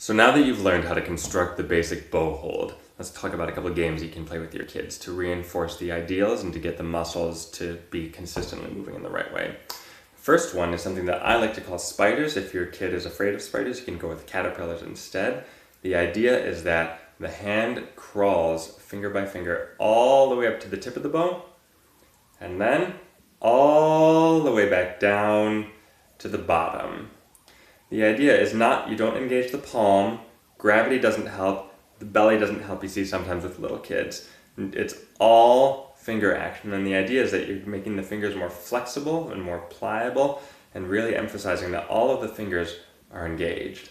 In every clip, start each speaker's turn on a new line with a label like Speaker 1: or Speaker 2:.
Speaker 1: So now that you've learned how to construct the basic bow hold, let's talk about a couple of games you can play with your kids to reinforce the ideals and to get the muscles to be consistently moving in the right way. First one is something that I like to call spiders. If your kid is afraid of spiders, you can go with caterpillars instead. The idea is that the hand crawls finger by finger all the way up to the tip of the bow, and then all the way back down to the bottom. The idea is not, you don't engage the palm, gravity doesn't help, the belly doesn't help, you see sometimes with little kids. It's all finger action, and the idea is that you're making the fingers more flexible and more pliable and really emphasizing that all of the fingers are engaged.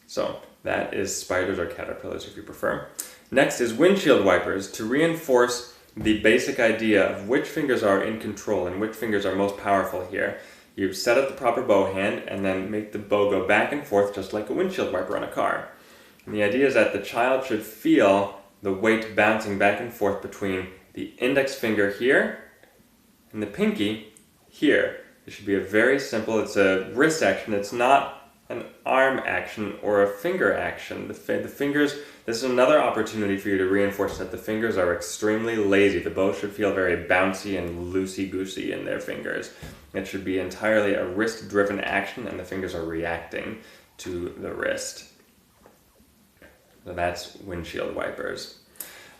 Speaker 1: So that is spiders or caterpillars if you prefer. Next is windshield wipers to reinforce the basic idea of which fingers are in control and which fingers are most powerful here. You set up the proper bow hand and then make the bow go back and forth just like a windshield wiper on a car. And the idea is that the child should feel the weight bouncing back and forth between the index finger here and the pinky here. It should be a very simple, it's a wrist action, it's not an arm action or a finger action. The fingers, this is another opportunity for you to reinforce that the fingers are extremely lazy. The bow should feel very bouncy and loosey-goosey in their fingers. It should be entirely a wrist-driven action and the fingers are reacting to the wrist. So that's windshield wipers.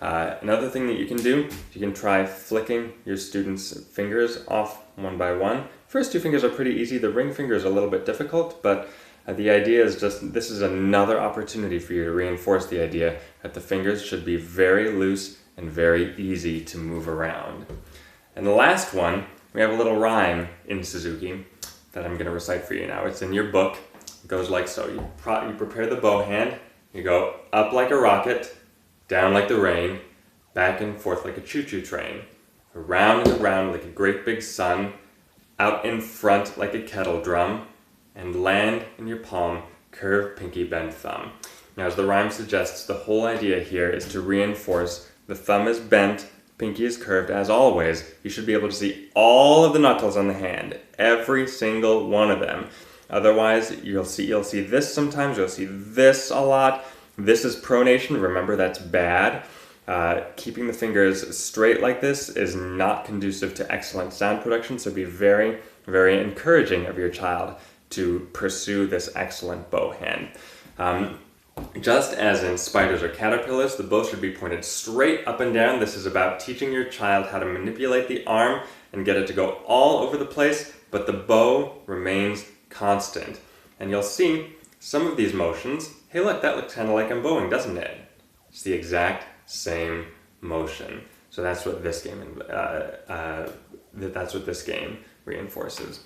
Speaker 1: Another thing that you can do, you can try flicking your students' fingers off one by one. First two fingers are pretty easy. The ring finger is a little bit difficult, but the idea is just, this is another opportunity for you to reinforce the idea that the fingers should be very loose and very easy to move around. And the last one, we have a little rhyme in Suzuki that I'm going to recite for you now. It's in your book. It goes like so. You prepare the bow hand. You go up like a rocket, down like the rain, back and forth like a choo-choo train, around and around like a great big sun, out in front like a kettle drum, and land in your palm, curve, pinky, bend, thumb. Now, as the rhyme suggests, the whole idea here is to reinforce the thumb is bent, pinky is curved, as always. You should be able to see all of the knuckles on the hand, every single one of them. Otherwise, you'll see this sometimes, you'll see this a lot. This is pronation, remember that's bad. Keeping the fingers straight like this is not conducive to excellent sound production, so be very, very encouraging of your child to pursue this excellent bow hand. Just as in spiders or caterpillars, the bow should be pointed straight up and down. This is about teaching your child how to manipulate the arm and get it to go all over the place, but the bow remains constant. And you'll see some of these motions, hey look, that looks kind of like I'm bowing, doesn't it? It's the exact same motion. So that's what this game reinforces.